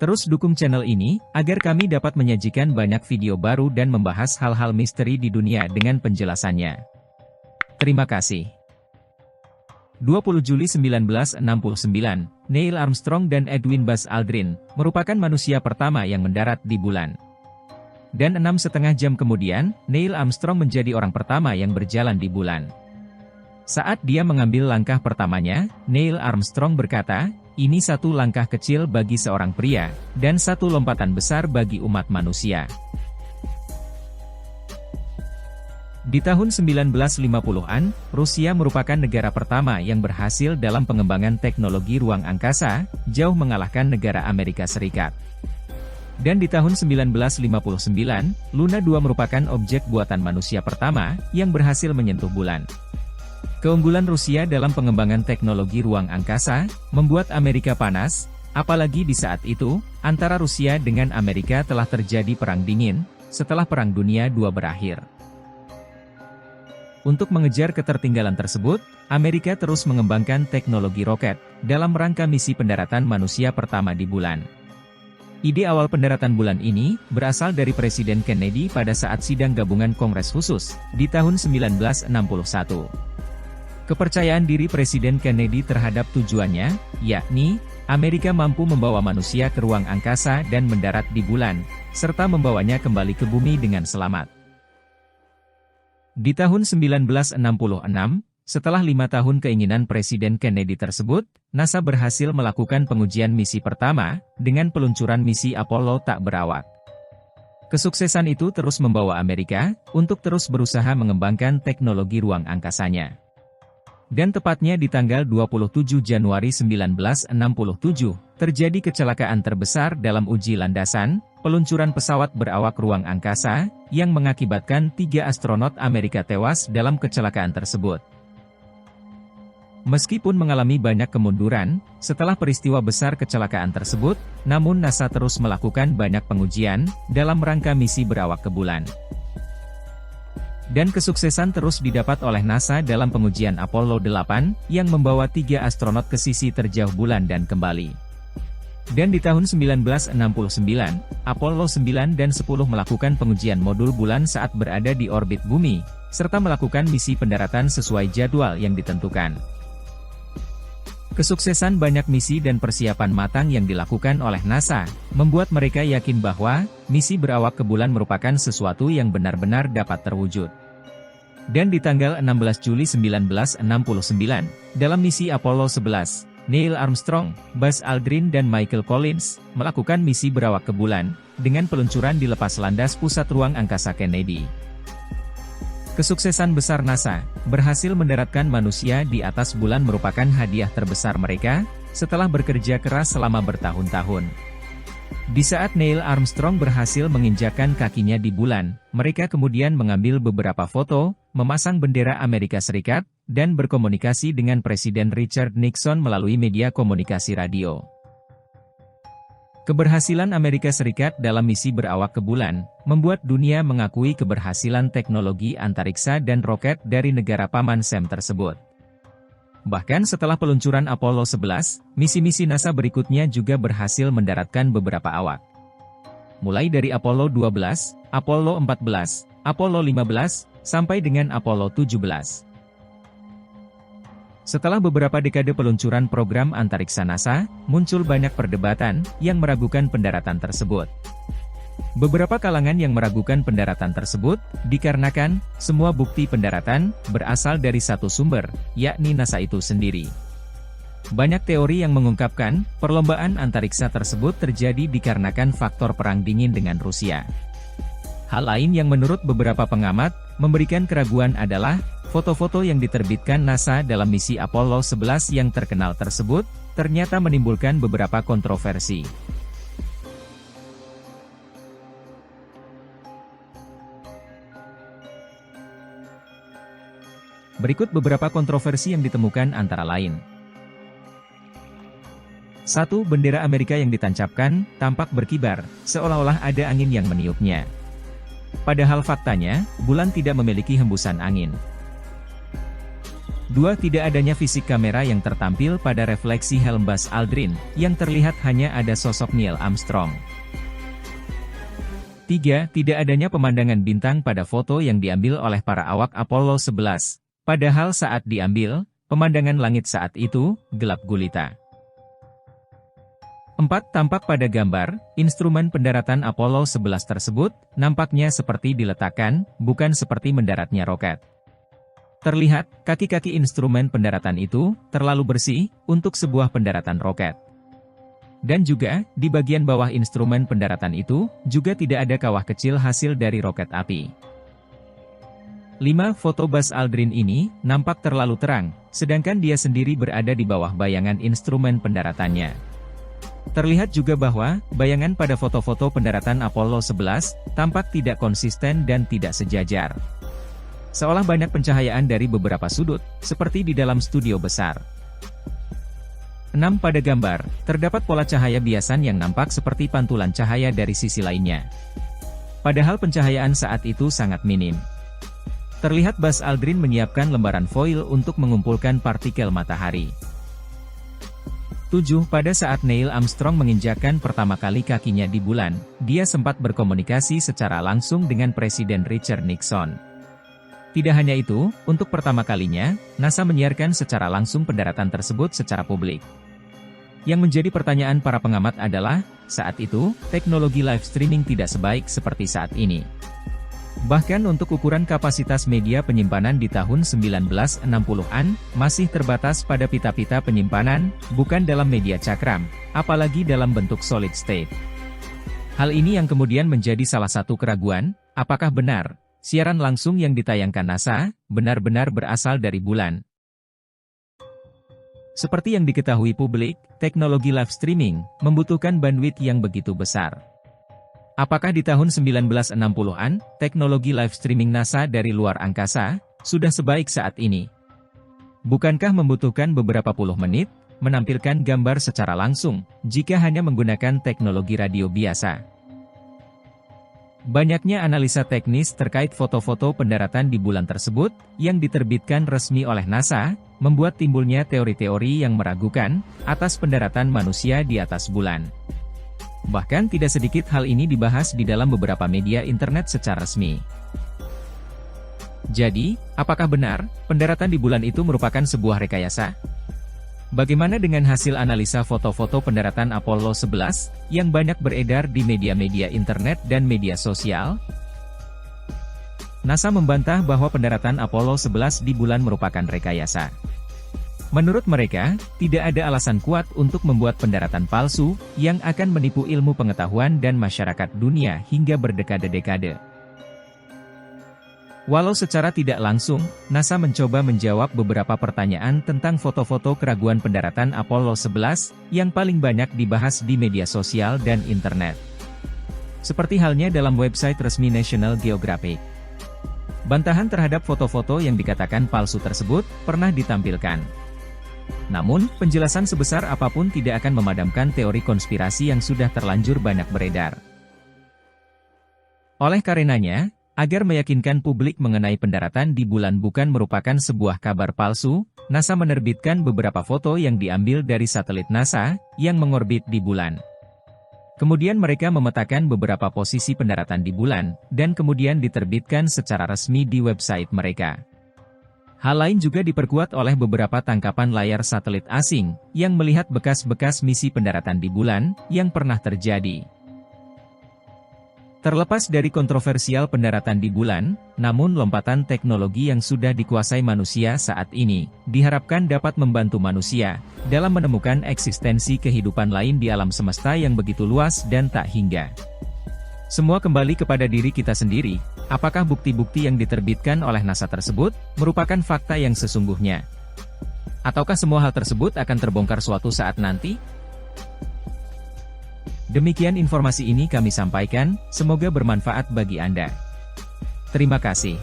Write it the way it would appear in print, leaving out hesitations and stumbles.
Terus dukung channel ini, agar kami dapat menyajikan banyak video baru dan membahas hal-hal misteri di dunia dengan penjelasannya. Terima kasih. 20 Juli 1969, Neil Armstrong dan Edwin Buzz Aldrin merupakan manusia pertama yang mendarat di bulan. Dan 6,5 jam kemudian, Neil Armstrong menjadi orang pertama yang berjalan di bulan. Saat dia mengambil langkah pertamanya, Neil Armstrong berkata, "Ini satu langkah kecil bagi seorang pria, dan satu lompatan besar bagi umat manusia." Di tahun 1950-an, Rusia merupakan negara pertama yang berhasil dalam pengembangan teknologi ruang angkasa, jauh mengalahkan negara Amerika Serikat. Dan di tahun 1959, Luna 2 merupakan objek buatan manusia pertama yang berhasil menyentuh bulan. Keunggulan Rusia dalam pengembangan teknologi ruang angkasa membuat Amerika panas, apalagi di saat itu, antara Rusia dengan Amerika telah terjadi perang dingin, setelah Perang Dunia II berakhir. Untuk mengejar ketertinggalan tersebut, Amerika terus mengembangkan teknologi roket, dalam rangka misi pendaratan manusia pertama di bulan. Ide awal pendaratan bulan ini, berasal dari Presiden Kennedy pada saat sidang gabungan Kongres khusus, di tahun 1961. Kepercayaan diri Presiden Kennedy terhadap tujuannya, yakni, Amerika mampu membawa manusia ke ruang angkasa dan mendarat di bulan, serta membawanya kembali ke bumi dengan selamat. Di tahun 1966, setelah 5 tahun keinginan Presiden Kennedy tersebut, NASA berhasil melakukan pengujian misi pertama, dengan peluncuran misi Apollo tak berawak. Kesuksesan itu terus membawa Amerika, untuk terus berusaha mengembangkan teknologi ruang angkasanya. Dan tepatnya di tanggal 27 Januari 1967, terjadi kecelakaan terbesar dalam uji landasan, peluncuran pesawat berawak ruang angkasa, yang mengakibatkan 3 astronot Amerika tewas dalam kecelakaan tersebut. Meskipun mengalami banyak kemunduran, setelah peristiwa besar kecelakaan tersebut, namun NASA terus melakukan banyak pengujian, dalam rangka misi berawak ke bulan. Dan kesuksesan terus didapat oleh NASA dalam pengujian Apollo 8, yang membawa 3 astronot ke sisi terjauh bulan dan kembali. Dan di tahun 1969, Apollo 9 dan 10 melakukan pengujian modul bulan saat berada di orbit bumi, serta melakukan misi pendaratan sesuai jadwal yang ditentukan. Kesuksesan banyak misi dan persiapan matang yang dilakukan oleh NASA, membuat mereka yakin bahwa, misi berawak ke bulan merupakan sesuatu yang benar-benar dapat terwujud. Dan di tanggal 16 Juli 1969, dalam misi Apollo 11, Neil Armstrong, Buzz Aldrin dan Michael Collins, melakukan misi berawak ke bulan, dengan peluncuran di lepas landas Pusat Ruang Angkasa Kennedy. Kesuksesan besar NASA, berhasil mendaratkan manusia di atas bulan merupakan hadiah terbesar mereka, setelah bekerja keras selama bertahun-tahun. Di saat Neil Armstrong berhasil menginjakkan kakinya di bulan, mereka kemudian mengambil beberapa foto, memasang bendera Amerika Serikat, dan berkomunikasi dengan Presiden Richard Nixon melalui media komunikasi radio. Keberhasilan Amerika Serikat dalam misi berawak ke bulan, membuat dunia mengakui keberhasilan teknologi antariksa dan roket dari negara paman Sam tersebut. Bahkan setelah peluncuran Apollo 11, misi-misi NASA berikutnya juga berhasil mendaratkan beberapa awak. Mulai dari Apollo 12, Apollo 14, Apollo 15, sampai dengan Apollo 17. Setelah beberapa dekade peluncuran program antariksa NASA, muncul banyak perdebatan yang meragukan pendaratan tersebut. Beberapa kalangan yang meragukan pendaratan tersebut, dikarenakan semua bukti pendaratan berasal dari satu sumber, yakni NASA itu sendiri. Banyak teori yang mengungkapkan, perlombaan antariksa tersebut terjadi dikarenakan faktor perang dingin dengan Rusia. Hal lain yang menurut beberapa pengamat, memberikan keraguan adalah, foto-foto yang diterbitkan NASA dalam misi Apollo 11 yang terkenal tersebut, ternyata menimbulkan beberapa kontroversi. Berikut beberapa kontroversi yang ditemukan antara lain. 1. Bendera Amerika yang ditancapkan, tampak berkibar, seolah-olah ada angin yang meniupnya. Padahal faktanya, bulan tidak memiliki hembusan angin. 2. Tidak adanya fisik kamera yang tertampil pada refleksi helm Buzz Aldrin, yang terlihat hanya ada sosok Neil Armstrong. 3. Tidak adanya pemandangan bintang pada foto yang diambil oleh para awak Apollo 11, padahal saat diambil, pemandangan langit saat itu gelap gulita. 4. Tampak pada gambar, instrumen pendaratan Apollo 11 tersebut nampaknya seperti diletakkan, bukan seperti mendaratnya roket. Terlihat, kaki-kaki instrumen pendaratan itu terlalu bersih untuk sebuah pendaratan roket. Dan juga, di bagian bawah instrumen pendaratan itu, juga tidak ada kawah kecil hasil dari roket api. 5. Foto Buzz Aldrin ini nampak terlalu terang, sedangkan dia sendiri berada di bawah bayangan instrumen pendaratannya. Terlihat juga bahwa, bayangan pada foto-foto pendaratan Apollo 11, tampak tidak konsisten dan tidak sejajar. Seolah banyak pencahayaan dari beberapa sudut, seperti di dalam studio besar. 6. Pada gambar, terdapat pola cahaya biasan yang nampak seperti pantulan cahaya dari sisi lainnya. Padahal pencahayaan saat itu sangat minim. Terlihat Buzz Aldrin menyiapkan lembaran foil untuk mengumpulkan partikel matahari. 7. Pada saat Neil Armstrong menginjakkan pertama kali kakinya di bulan, dia sempat berkomunikasi secara langsung dengan Presiden Richard Nixon. Tidak hanya itu, untuk pertama kalinya, NASA menyiarkan secara langsung pendaratan tersebut secara publik. Yang menjadi pertanyaan para pengamat adalah, saat itu, teknologi live streaming tidak sebaik seperti saat ini. Bahkan untuk ukuran kapasitas media penyimpanan di tahun 1960-an, masih terbatas pada pita-pita penyimpanan, bukan dalam media cakram, apalagi dalam bentuk solid state. Hal ini yang kemudian menjadi salah satu keraguan, apakah benar siaran langsung yang ditayangkan NASA, benar-benar berasal dari bulan. Seperti yang diketahui publik, teknologi live streaming membutuhkan bandwidth yang begitu besar. Apakah di tahun 1960-an, teknologi live streaming NASA dari luar angkasa sudah sebaik saat ini? Bukankah membutuhkan beberapa puluh menit, menampilkan gambar secara langsung, jika hanya menggunakan teknologi radio biasa? Banyaknya analisa teknis terkait foto-foto pendaratan di bulan tersebut, yang diterbitkan resmi oleh NASA, membuat timbulnya teori-teori yang meragukan, atas pendaratan manusia di atas bulan. Bahkan tidak sedikit hal ini dibahas di dalam beberapa media internet secara resmi. Jadi, apakah benar, pendaratan di bulan itu merupakan sebuah rekayasa? Bagaimana dengan hasil analisa foto-foto pendaratan Apollo 11, yang banyak beredar di media-media internet dan media sosial? NASA membantah bahwa pendaratan Apollo 11 di bulan merupakan rekayasa. Menurut mereka, tidak ada alasan kuat untuk membuat pendaratan palsu, yang akan menipu ilmu pengetahuan dan masyarakat dunia hingga berdekade-dekade. Walau secara tidak langsung, NASA mencoba menjawab beberapa pertanyaan tentang foto-foto keraguan pendaratan Apollo 11, yang paling banyak dibahas di media sosial dan internet. Seperti halnya dalam website resmi National Geographic. Bantahan terhadap foto-foto yang dikatakan palsu tersebut, pernah ditampilkan. Namun, penjelasan sebesar apapun tidak akan memadamkan teori konspirasi yang sudah terlanjur banyak beredar. Oleh karenanya, agar meyakinkan publik mengenai pendaratan di bulan bukan merupakan sebuah kabar palsu, NASA menerbitkan beberapa foto yang diambil dari satelit NASA, yang mengorbit di bulan. Kemudian mereka memetakan beberapa posisi pendaratan di bulan, dan kemudian diterbitkan secara resmi di website mereka. Hal lain juga diperkuat oleh beberapa tangkapan layar satelit asing, yang melihat bekas-bekas misi pendaratan di bulan, yang pernah terjadi. Terlepas dari kontroversial pendaratan di bulan, namun lompatan teknologi yang sudah dikuasai manusia saat ini, diharapkan dapat membantu manusia, dalam menemukan eksistensi kehidupan lain di alam semesta yang begitu luas dan tak hingga. Semua kembali kepada diri kita sendiri, apakah bukti-bukti yang diterbitkan oleh NASA tersebut, merupakan fakta yang sesungguhnya? Ataukah semua hal tersebut akan terbongkar suatu saat nanti? Demikian informasi ini kami sampaikan, semoga bermanfaat bagi Anda. Terima kasih.